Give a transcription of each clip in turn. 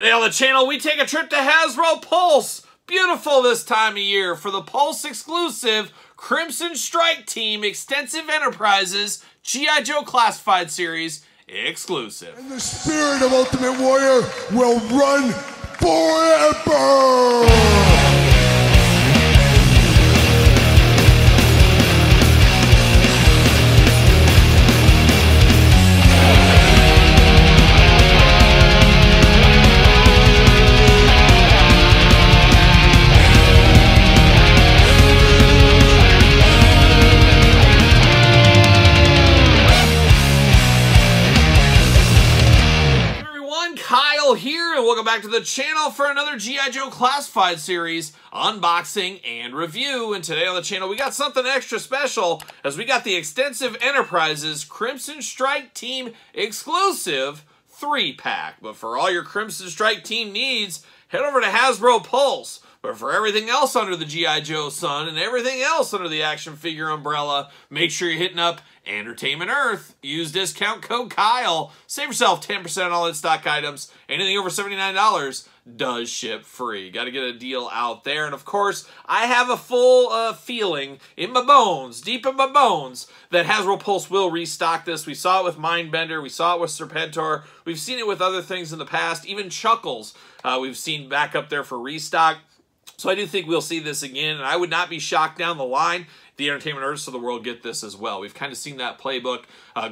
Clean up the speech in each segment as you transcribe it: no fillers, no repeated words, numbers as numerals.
Today on the channel, we take a trip to Hasbro Pulse. Beautiful this time of year for the Pulse exclusive Crimson Strike Team Extensive Enterprises G.I. Joe Classified Series exclusive. And the spirit of Ultimate Warrior will run forever! Here and welcome back to the channel for another G.I. Joe Classified Series unboxing and review. And today on the channel we got something extra special as we got the Extensive Enterprises Crimson Strike Team exclusive 3-pack. But for all your Crimson Strike Team needs, head over to Hasbro Pulse. But for everything else under the G.I. Joe sun and everything else under the action figure umbrella, make sure you're hitting up Entertainment Earth. Use discount code Kyle. Save yourself 10% on all in-stock items. Anything over $79 does ship free. Got to get a deal out there. And of course, I have a full feeling in my bones, deep in my bones, that Hasbro Pulse will restock this. We saw it with Mindbender. We saw it with Serpentor. We've seen it with other things in the past. Even Chuckles we've seen back up there for restock. So I do think we'll see this again, and I would not be shocked down the line the Entertainment Artists of the world get this as well. We've kind of seen that playbook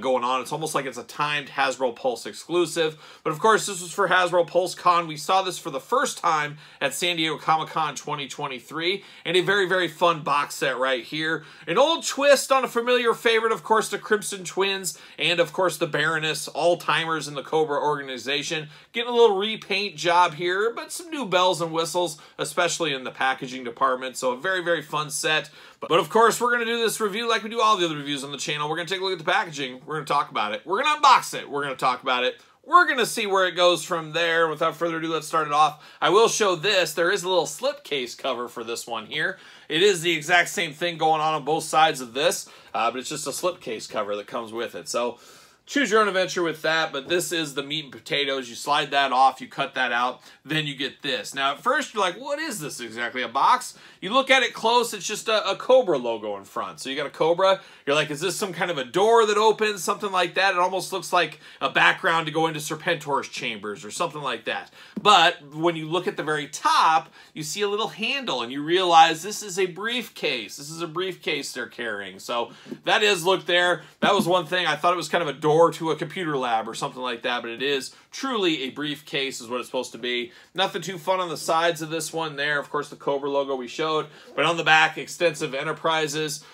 going on. It's almost like it's a timed Hasbro Pulse exclusive. But of course, this was for Hasbro Pulse Con. We saw this for the first time at San Diego Comic-Con 2023. And a very, very fun box set right here. An old twist on a familiar favorite, of course, the Crimson Twins. And of course, the Baroness, all-timers in the Cobra organization. Getting a little repaint job here, but some new bells and whistles, especially in the packaging department. So a very, very fun set. But of course, we're going to do this review like we do all the other reviews on the channel. We're going to take a look at the packaging. We're going to talk about it. We're going to unbox it. We're going to talk about it. We're going to see where it goes from there. Without further ado, let's start it off. I will show this. There is a little slipcase cover for this one here. It is the exact same thing going on both sides of this, but it's just a slipcase cover that comes with it. So choose your own adventure with that, but this is the meat and potatoes. You slide that off, you cut that out, then you get this. Now, at first, you're like, what is this exactly? A box? You look at it close, it's just a Cobra logo in front. So you got a Cobra. You're like, is this some kind of a door that opens? Something like that. It almost looks like a background to go into Serpentor's chambers or something like that. But when you look at the very top, you see a little handle, and you realize this is a briefcase. This is a briefcase they're carrying. So that is, look there. That was one thing. I thought it was kind of a door to a computer lab or something like that, but it is truly a briefcase is what it's supposed to be. Nothing too fun on the sides of this one there. Of course, the Cobra logo we showed, but on the back, Extensive Enterprises.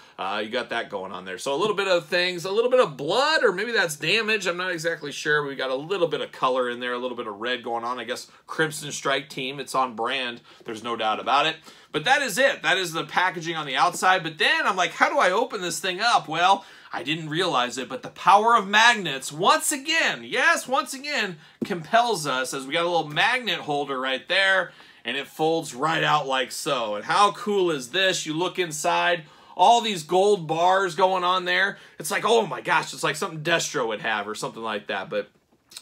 You got that going on there. So a little bit of things, a little bit of blood, or maybe that's damage. I'm not exactly sure. We got a little bit of color in there, a little bit of red going on. I guess Crimson Strike Team. It's on brand. There's no doubt about it. But that is it. That is the packaging on the outside. But then I'm like, how do I open this thing up? Well, I didn't realize it, but the power of magnets, once again, yes, once again, compels us, as we got a little magnet holder right there, and it folds right out like so. And how cool is this? You look inside, all these gold bars going on there. It's like, oh my gosh, it's like something Destro would have or something like that. But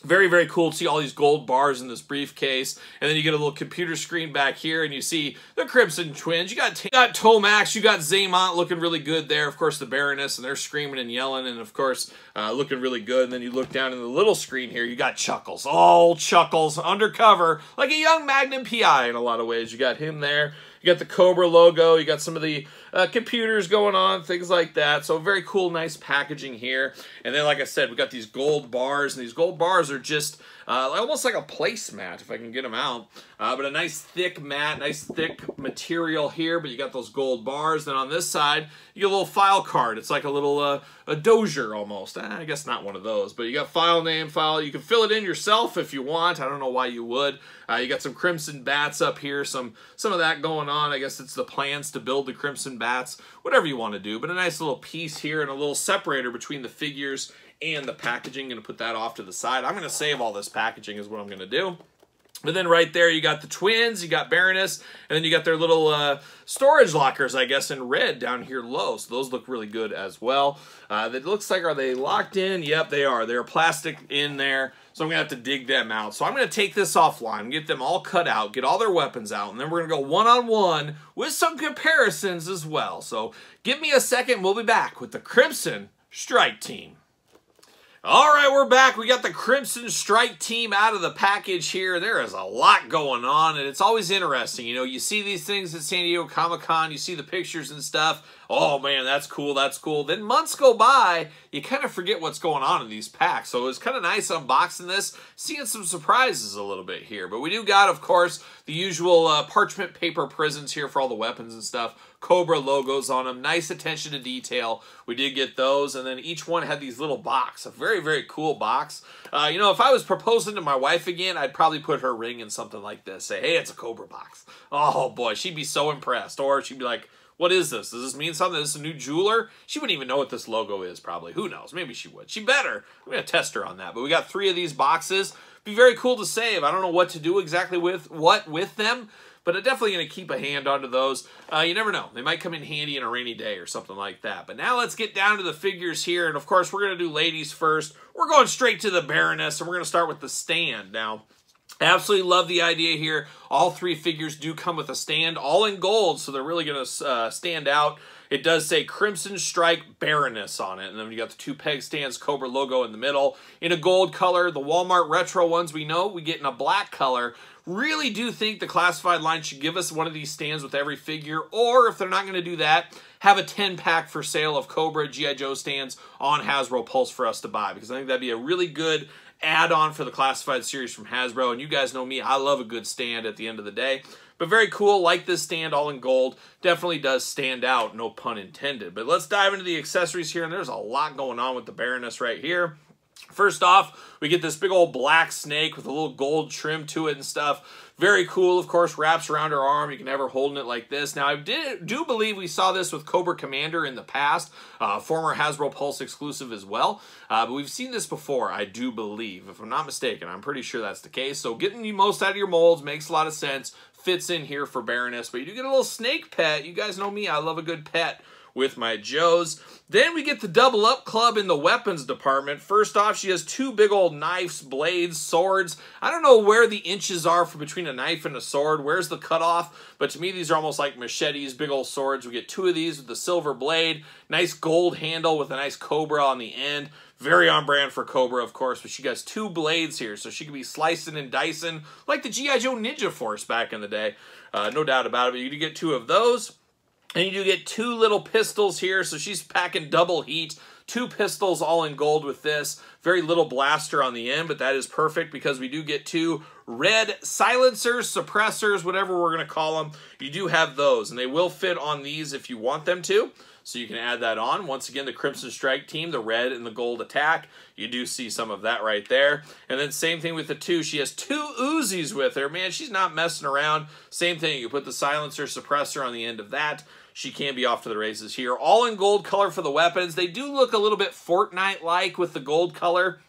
very, very cool to see all these gold bars in this briefcase. And then you get a little computer screen back here, and you see the Crimson Twins. You got Tomax, you got Xamot looking really good there. Of course, the Baroness, and they're screaming and yelling, and of course, looking really good. And then you look down in the little screen here, you got Chuckles. Oh, Chuckles, undercover, like a young Magnum PI in a lot of ways. You got him there. You got the Cobra logo. You got some of the computers going on, things like that. So very cool, nice packaging here. And then, like I said, we got these gold bars, and these gold bars are just almost like a placemat, if I can get them out. But a nice thick mat, nice thick material here, but you got those gold bars. Then on this side, you get a little file card. It's like a little a dozier almost. I guess not one of those, but you got file name, file. You can fill it in yourself if you want. I don't know why you would. You got some Crimson Bats up here, some of that going on. I guess it's the plans to build the Crimson Bats, whatever you want to do. But a nice little piece here and a little separator between the figures and the packaging. Going to put that off to the side. I'm going to save all this packaging is what I'm going to do. But then right there, you got the twins, you got Baroness, and then you got their little storage lockers, I guess, in red down here low. So those look really good as well. It looks like, are they locked in? Yep, they are. They're plastic in there, so I'm going to have to dig them out. So I'm going to take this offline, get them all cut out, get all their weapons out, and then we're going to go one-on-one with some comparisons as well. So give me a second, we'll be back with the Crimson Strike Team. All right, we're back. We got the Crimson Strike Team out of the package here. There is a lot going on, and it's always interesting. You know, you see these things at San Diego Comic-Con, you see the pictures and stuff. Oh, man, that's cool, that's cool. Then months go by, you kind of forget what's going on in these packs. So it was kind of nice unboxing this, seeing some surprises a little bit here. But we do got, of course, the usual parchment paper prisms here for all the weapons and stuff. Cobra logos on them. Nice attention to detail. We did get those, and then each one had these little box. A very, very cool box. You know, if I was proposing to my wife again, I'd probably put her ring in something like this. Say, hey, it's a Cobra box. Oh, boy, she'd be so impressed. Or she'd be like, what is this? Does this mean something? Is this a new jeweler? She wouldn't even know what this logo is, probably. Who knows? Maybe she would. She better. I'm going to test her on that. But we got 3 of these boxes. Be very cool to save. I don't know what to do exactly with them, but I'm definitely going to keep a hand onto those. You never know. They might come in handy in a rainy day or something like that. But now let's get down to the figures here. And, of course, we're going to do ladies first. We're going straight to the Baroness, and we're going to start with the stand. Now, I absolutely love the idea here. All 3 figures do come with a stand, all in gold, so they're really going to stand out. It does say Crimson Strike Baroness on it. And then you got the 2 peg stands, Cobra logo in the middle. In a gold color, the Walmart retro ones we know, we get in a black color. Really do think the classified line should give us one of these stands with every figure, or if they're not going to do that, have a 10-pack for sale of Cobra G.I. Joe stands on Hasbro Pulse for us to buy, because I think that'd be a really good add-on for the classified series from Hasbro. And you guys know me, I love a good stand at the end of the day. But very cool, like this stand, all in gold. Definitely does stand out, no pun intended. But let's dive into the accessories here, and there's a lot going on with the Baroness right here. First off, we get this big old black snake with a little gold trim to it and stuff. Very cool, of course, wraps around her arm. You can have her holding it like this. Now, I do believe we saw this with Cobra Commander in the past, former Hasbro Pulse exclusive as well. But we've seen this before, I do believe. If I'm not mistaken, I'm pretty sure that's the case. So getting the most out of your molds makes a lot of sense. Fits in here for Baroness. But you do get a little snake pet. You guys know me, I love a good pet with my Joes. Then we get the double up club in the weapons department. First off, she has 2 big old knives, blades, swords. I don't know where the inches are for between a knife and a sword. Where's the cutoff? But to me, these are almost like machetes, big old swords. We get 2 of these with the silver blade. Nice gold handle with a nice Cobra on the end. Very on brand for Cobra, of course, but she has 2 blades here, so she can be slicing and dicing like the G.I. Joe Ninja Force back in the day. No doubt about it, but you do get 2 of those. And you do get 2 little pistols here, so she's packing double heat. 2 pistols all in gold with this. Very little blaster on the end, but that is perfect because we do get 2 red silencers, suppressors, whatever we're going to call them. You do have those, and they will fit on these if you want them to. So you can add that on. Once again, the Crimson Strike Team, the red and the gold attack. You do see some of that right there. And then same thing with the 2. She has 2 Uzis with her. Man, she's not messing around. Same thing. You put the silencer suppressor on the end of that. She can be off to the races here. All in gold color for the weapons. They do look a little bit Fortnite-like with the gold color.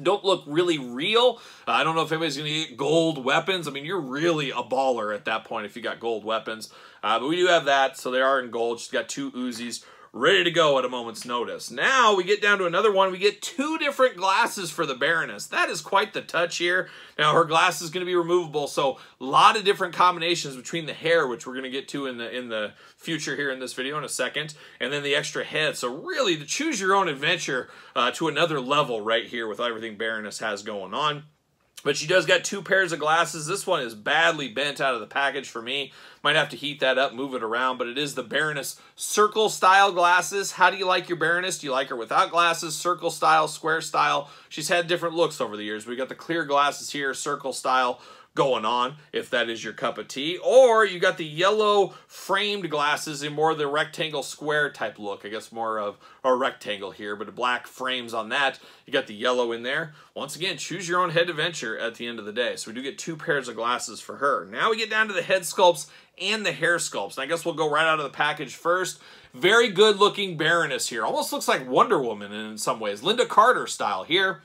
Don't look really real. I don't know if anybody's going to get gold weapons. I mean, you're really a baller at that point if you got gold weapons. But we do have that, so they are in gold. She's got 2 Uzis ready to go at a moment's notice. Now we get down to another one. We get 2 different glasses for the Baroness. That is quite the touch here. Now her glass is going to be removable, so a lot of different combinations between the hair, which we're going to get to in the future here in this video in a second, and then the extra head. So really, to choose your own adventure to another level right here with everything Baroness has going on. But she does got 2 pairs of glasses. This one is badly bent out of the package for me. Might have to heat that up, move it around, but it is the Baroness circle style glasses. How do you like your Baroness? Do you like her without glasses, circle style, square style? She's had different looks over the years. We got the clear glasses here, circle style going on, if that is your cup of tea. Or you got the yellow framed glasses in more of the rectangle square type look. I guess more of a rectangle here, but black frames on that. You got the yellow in there. Once again, choose your own head adventure at the end of the day. So we do get 2 pairs of glasses for her. Now we get down to the head sculpts and the hair sculpts. And I guess we'll go right out of the package first. Very good looking Baroness here. Almost looks like Wonder Woman in some ways. Linda Carter style here.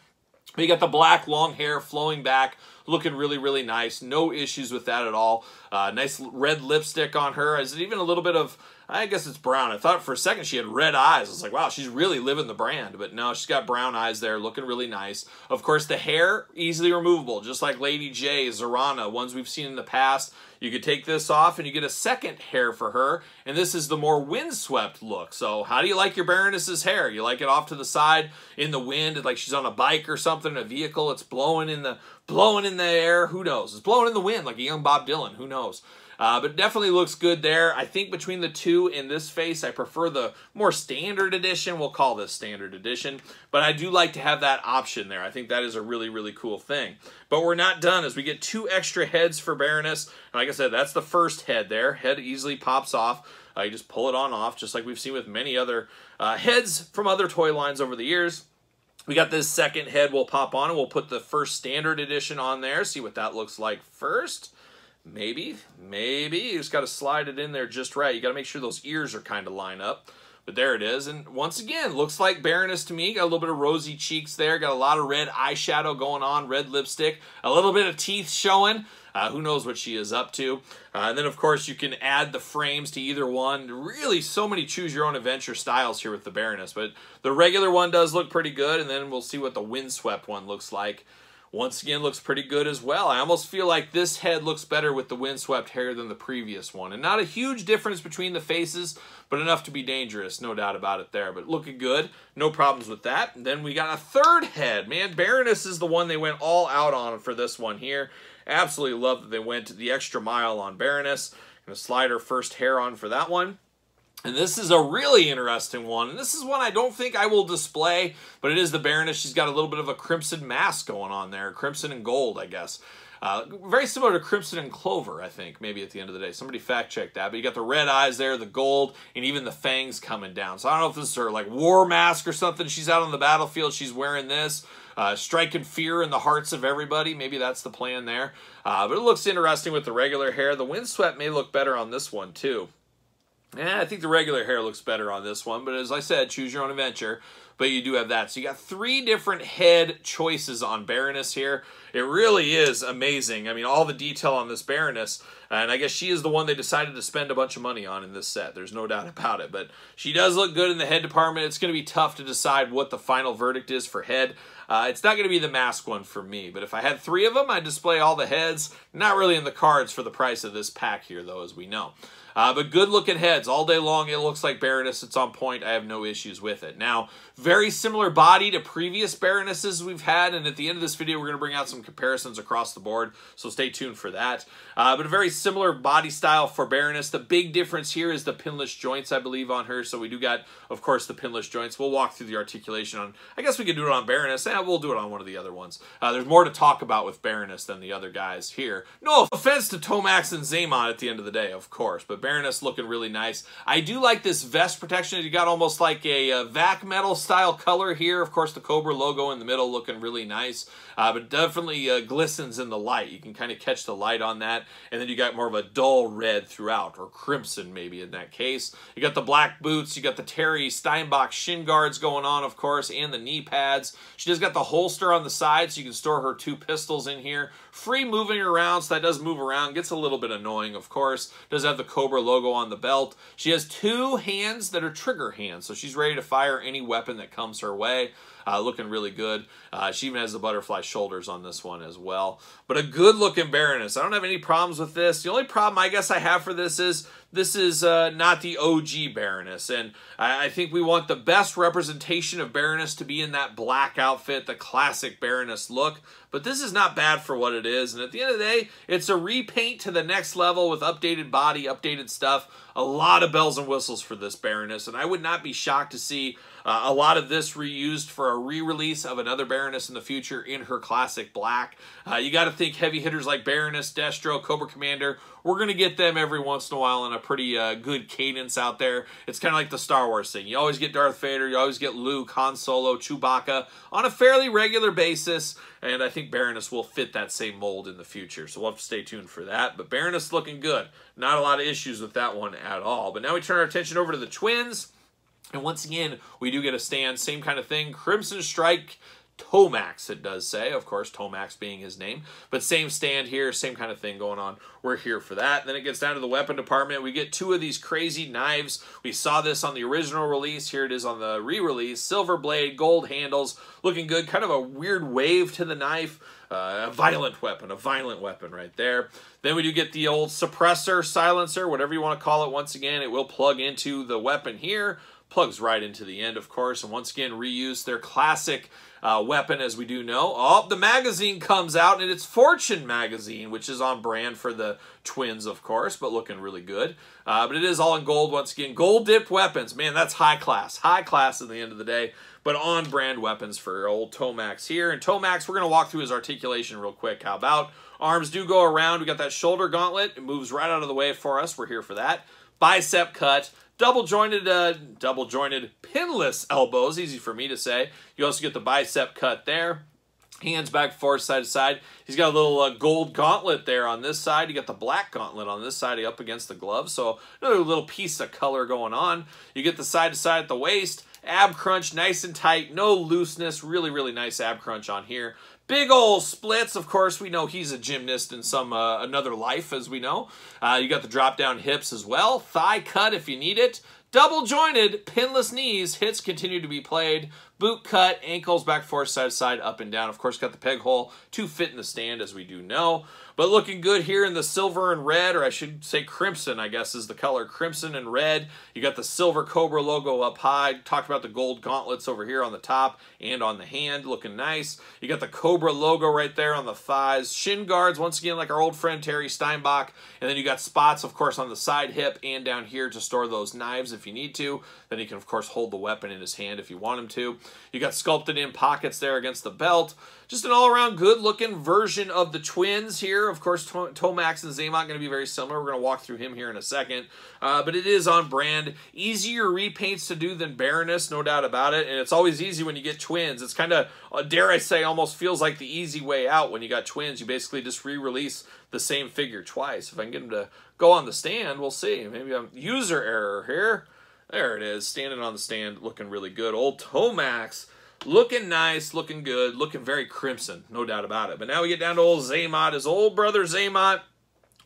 You got the black long hair flowing back. looking really, really nice. No issues with that at all. Nice red lipstick on her. Is it even a little bit of, I guess it's brown. I thought for a second she had red eyes. I was like, wow, she's really living the brand. But no, she's got brown eyes there, looking really nice. Of course, the hair, easily removable, just like Lady J, Zorana, ones we've seen in the past. You could take this off and you get a second hair for her. And this is the more windswept look. So how do you like your Baroness's hair? You like it off to the side in the wind, like she's on a bike or something, a vehicle. It's blowing in the air. Who knows? It's blowing in the wind like a young Bob Dylan. Who knows? But definitely looks good there. I think between the two in this face, I prefer the more standard edition. We'll call this standard edition. But I do like to have that option there. I think that is a really, really cool thing. But we're not done, as we get 2 extra heads for Baroness. And like I said, that's the first head there. Head easily pops off. You just pull it on off, just like we've seen with many other heads from other toy lines over the years. We got this second head we'll pop on, and we'll put the first standard edition on there. See what that looks like first. Maybe. You just got to slide it in there just right. You got to make sure those ears are kind of line up. But there it is. And once again, looks like Baroness to me. Got a little bit of rosy cheeks there. Got a lot of red eyeshadow going on, red lipstick. A little bit of teeth showing. Who knows what she is up to. And then, of course, you can add the frames to either one. Really, so many choose-your-own-adventure styles here with the Baroness. But the regular one does look pretty good. And then we'll see what the windswept one looks like. Once again, looks pretty good as well. I almost feel like this head looks better with the windswept hair than the previous one. And not a huge difference between the faces, but enough to be dangerous, no doubt about it there. But looking good, no problems with that. And then we got a third head. Man, Baroness is the one they went all out on for this one here. Absolutely love that they went the extra mile on Baroness. Gonna slide her first hair on for that one. And this is a really interesting one. And this is one I don't think I will display, but it is the Baroness. She's got a little bit of a crimson mask going on there. Crimson and gold, I guess. Very similar to Crimson and Clover, I think, maybe at the end of the day. Somebody fact check that. But you got the red eyes there, the gold, and even the fangs coming down. So I don't know if this is her like war mask or something. She's out on the battlefield. She's wearing this. Striking fear in the hearts of everybody. Maybe that's the plan there. But it looks interesting with the regular hair. The windswept may look better on this one, too. I think the regular hair looks better on this one, but as I said, choose your own adventure. But you do have that. So you got 3 different head choices on Baroness here. It really is amazing. I mean, all the detail on this Baroness, and I guess she is the one they decided to spend a bunch of money on in this set. There's no doubt about it. But she does look good in the head department. It's going to be tough to decide what the final verdict is for head. It's not going to be the mask one for me, but if I had 3 of them, I'd display all the heads. Not really in the cards for the price of this pack here, though, as we know. But good-looking heads. All day long, it looks like Baroness. It's on point. I have no issues with it. Now, very similar body to previous Baronesses we've had, and at the end of this video, we're going to bring out some comparisons across the board, so stay tuned for that. But a very similar body style for Baroness. The big difference here is the pinless joints, I believe, on her. So we do got, of course, the pinless joints. We'll walk through the articulation on, I guess we could do it on Baroness. We'll do it on one of the other ones. There's more to talk about with Baroness than the other guys here. No offense to Tomax and Xamot at the end of the day, of course, but Baroness looking really nice. I do like this vest protection. You got almost like a vac metal style color here. Of course, the Cobra logo in the middle looking really nice, but definitely glistens in the light. You can kind of catch the light on that, and then you got more of a dull red throughout, or crimson maybe in that case. You got the black boots. You got the Terry Steinbach shin guards going on, of course, and the knee pads. She does got the holster on the side, so you can store her 2 pistols in here. Free moving around, so that does move around. Gets a little bit annoying, of course. Does have the Cobra logo on the belt. She has 2 hands that are trigger hands, so she's ready to fire any weapon that comes her way. Looking really good. She even has the butterfly shoulders on this one as well. But a good-looking Baroness. I don't have any problems with this. The only problem I guess I have for this is not the OG Baroness. And I think we want the best representation of Baroness to be in that black outfit, the classic Baroness look. But this is not bad for what it is. And at the end of the day, it's a repaint to the next level with updated body, updated stuff. A lot of bells and whistles for this Baroness. And I would not be shocked to see a lot of this reused for a re-release of another Baroness in the future in her classic black. You got to think heavy hitters like Baroness, Destro, Cobra Commander. We're going to get them every once in a while in a pretty good cadence out there. It's kind of like the Star Wars thing. You always get Darth Vader, you always get Luke, Han Solo, Chewbacca on a fairly regular basis. And I think Baroness will fit that same mold in the future. So we'll have to stay tuned for that. But Baroness looking good. Not a lot of issues with that one at all. But now we turn our attention over to the twins. And once again, we do get a stand. Same kind of thing. Crimson Strike Tomax, it does say. Of course, Tomax being his name. But same stand here, same kind of thing going on. We're here for that. Then it gets down to the weapon department. We get two of these crazy knives. We saw this on the original release. Here it is on the re-release. Silver blade, gold handles, looking good. Kind of a weird wave to the knife. A violent weapon right there. Then we do get the old suppressor, silencer, whatever you want to call it. Once again, it will plug into the weapon here. Plugs right into the end, of course, and once again, reuse their classic weapon, as we do know. Oh, the magazine comes out, and it's Fortune magazine, which is on brand for the twins, of course, but looking really good. But it is all in gold, once again. Gold-dipped weapons. Man, that's high class. High class at the end of the day, but on-brand weapons for old Tomax here. And Tomax, we're going to walk through his articulation real quick. How about? Arms do go around. We got that shoulder gauntlet. It moves right out of the way for us. We're here for that. Bicep cut. Double-jointed pinless elbows, easy for me to say. You also get the bicep cut there. Hands back, forth, side to side. He's got a little gold gauntlet there on this side. You got the black gauntlet on this side up against the glove. So another little piece of color going on. You get the side to side at the waist. Ab crunch, nice and tight. No looseness. Really, really nice ab crunch on here. Big old splits. Of course, we know he's a gymnast in some another life, as we know. You got the drop-down hips as well. Thigh cut if you need it. Double-jointed, pinless knees. Hits continue to be played. Boot cut, ankles back, forth, side to side, up and down. Of course, got the peg hole to fit in the stand, as we do know. But looking good here in the silver and red, or I should say crimson, I guess is the color. Crimson and red. You got the silver Cobra logo up high. Talked about the gold gauntlets over here on the top and on the hand. Looking nice. You got the Cobra logo right there on the thighs. Shin guards, once again, like our old friend Terry Steinbach. And then you got spots, of course, on the side hip and down here to store those knives if you need to. Then you can, of course, hold the weapon in his hand if you want him to. You got sculpted in pockets there against the belt. Just an all-around good-looking version of the twins here. Of course, Tomax and Xamot going to be very similar. We're going to walk through him here in a second. But it is on brand. Easier repaints to do than Baroness, no doubt about it. And it's always easy when you get twins. It's kind of, dare I say, almost feels like the easy way out when you got twins. You basically just re-release the same figure twice. If I can get him to go on the stand, we'll see. Maybe I'm user error here. There it is, standing on the stand, looking really good. Old Tomax, looking nice, looking good, looking very crimson, no doubt about it. But now we get down to old Xamot, his old brother Xamot,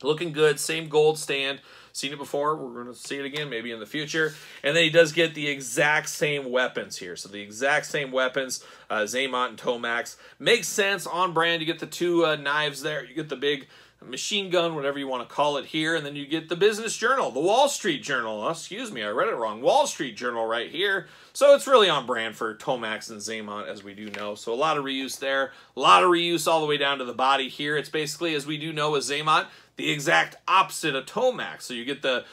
looking good, same gold stand. Seen it before, we're going to see it again, maybe in the future. And then he does get the exact same weapons here. So the exact same weapons, Xamot and Tomax. Makes sense, on brand, you get the two knives there, you get the big machine gun, whatever you want to call it here, and then you get the business journal, the Wall Street Journal. Oh, excuse me, I read it wrong. Wall Street Journal right here. So it's really on brand for Tomax and Xamot, as we do know. So a lot of reuse there, a lot of reuse all the way down to the body here. It's basically, as we do know with Xamot, the exact opposite of Tomax. So you get the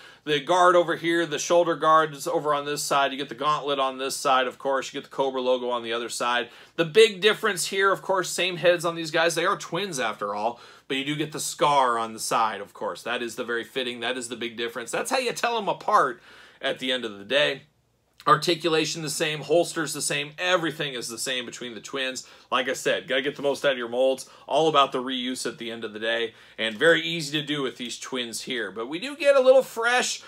guard over here, the shoulder guard is over on this side. You get the gauntlet on this side, of course. You get the Cobra logo on the other side. The big difference here, of course, same heads on these guys. They are twins after all, but you do get the scar on the side, of course. That is the very fitting. That is the big difference. That's how you tell them apart at the end of the day. Articulation the same, holsters the same, everything is the same between the twins. Like I said, got to get the most out of your molds. All about the reuse at the end of the day, and very easy to do with these twins here. But we do get a little fresh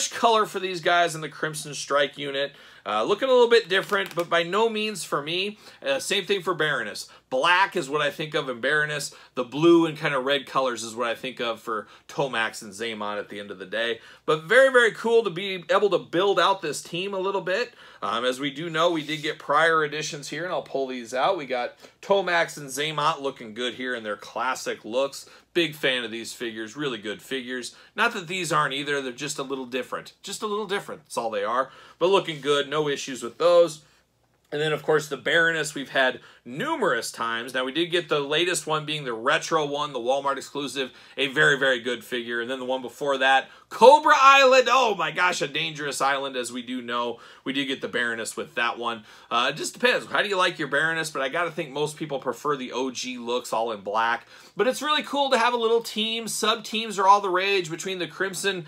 color for these guys in the Crimson Strike unit. Looking a little bit different, but by no means for me. Same thing for Baroness. Black is what I think of in Baroness. The blue and kind of red colors is what I think of for Tomax and Xamot at the end of the day. But very, very cool to be able to build out this team a little bit. As we do know, we did get prior editions here, and I'll pull these out. We got Tomax and Xamot looking good here in their classic looks. Big fan of these figures, really good figures. Not that these aren't either, they're just a little different. Just a little different, that's all they are. But looking good, no issues with those. And then, of course, the Baroness we've had numerous times. Now, we did get the latest one being the retro one, the Walmart exclusive, a very, very good figure. And then the one before that, Cobra Island. Oh, my gosh, a dangerous island, as we do know. We did get the Baroness with that one. It just depends. How do you like your Baroness? But I got to think most people prefer the OG looks all in black. But it's really cool to have a little team. Sub-teams are all the rage between the Crimson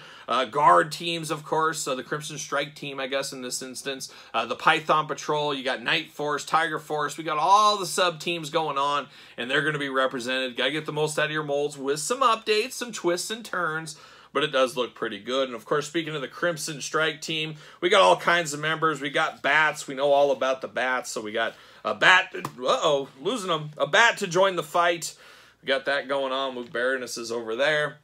Guard teams, of course. The Crimson Strike team, I guess, in this instance. The Python Patrol. You got Night Force, Tiger Force. We got all the sub-teams going on, and they're going to be represented. Got to get the most out of your molds with some updates, some twists and turns. but it does look pretty good. And of course, speaking of the Crimson Strike team, we got all kinds of members. We got bats. We know all about the bats. So we got a bat. Uh-oh, losing them. A bat to join the fight. We got that going on. Move Baronesses over there.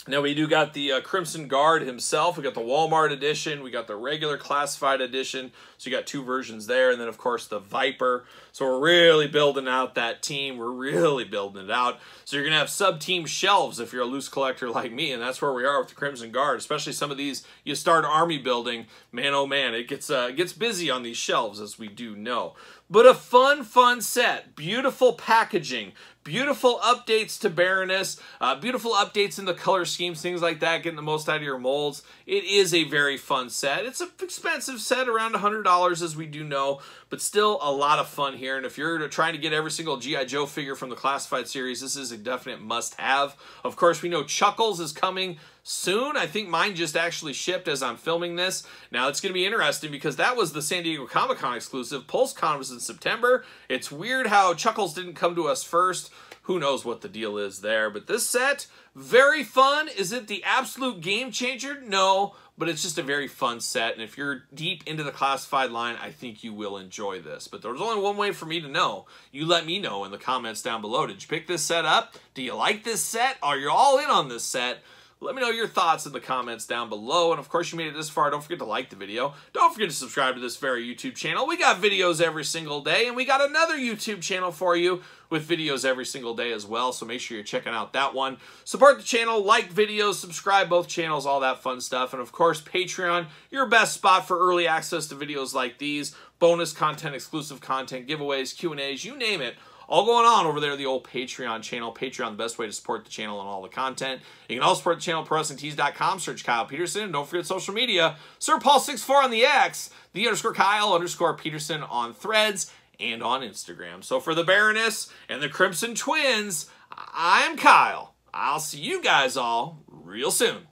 Now we do got the Crimson Guard himself. We got the Walmart edition. We got the regular classified edition. So you got 2 versions there. And then, of course, the Viper. So we're really building out that team. We're really building it out. So you're going to have sub-team shelves if you're a loose collector like me. And that's where we are with the Crimson Guard. Especially some of these, you start army building. Man, oh man, it gets busy on these shelves, as we do know. But a fun set. Beautiful packaging. Beautiful updates to Baroness. Beautiful updates in the color schemes, things like that, getting the most out of your molds. It is a very fun set. It's an expensive set, around $100, as we do know, but still a lot of fun here. And if you're trying to get every single G.I. Joe figure from the Classified series, this is a definite must-have. Of course, we know Chuckles is coming soon. I think mine just actually shipped as I'm filming this. Now, it's going to be interesting because that was the San Diego Comic-Con exclusive. PulseCon was in September. It's weird how Chuckles didn't come to us first. Who knows what the deal is there. But this set, very fun. Is it the absolute game changer? No, but it's just a very fun set. And if you're deep into the Classified line, I think you will enjoy this. But there's only one way for me to know. You let me know in the comments down below. Did you pick this set up? Do you like this set? Are you all in on this set? Let me know your thoughts in the comments down below. And of course, you made it this far. Don't forget to like the video. Don't forget to subscribe to this very YouTube channel. We got videos every single day. And we got another YouTube channel for you with videos every single day as well. So make sure you're checking out that one. Support the channel, like videos, subscribe both channels, all that fun stuff. And of course, Patreon, your best spot for early access to videos like these. Bonus content, exclusive content, giveaways, Q&As, you name it. All going on over there, the old Patreon channel. Patreon, the best way to support the channel and all the content. You can also support the channel at ProWrestlingTees.com. Search Kyle Peterson. And don't forget social media. SirPaul64 on the X. _Kyle_Peterson on Threads and on Instagram. So for the Baroness and the Crimson Twins, I'm Kyle. I'll see you guys all real soon.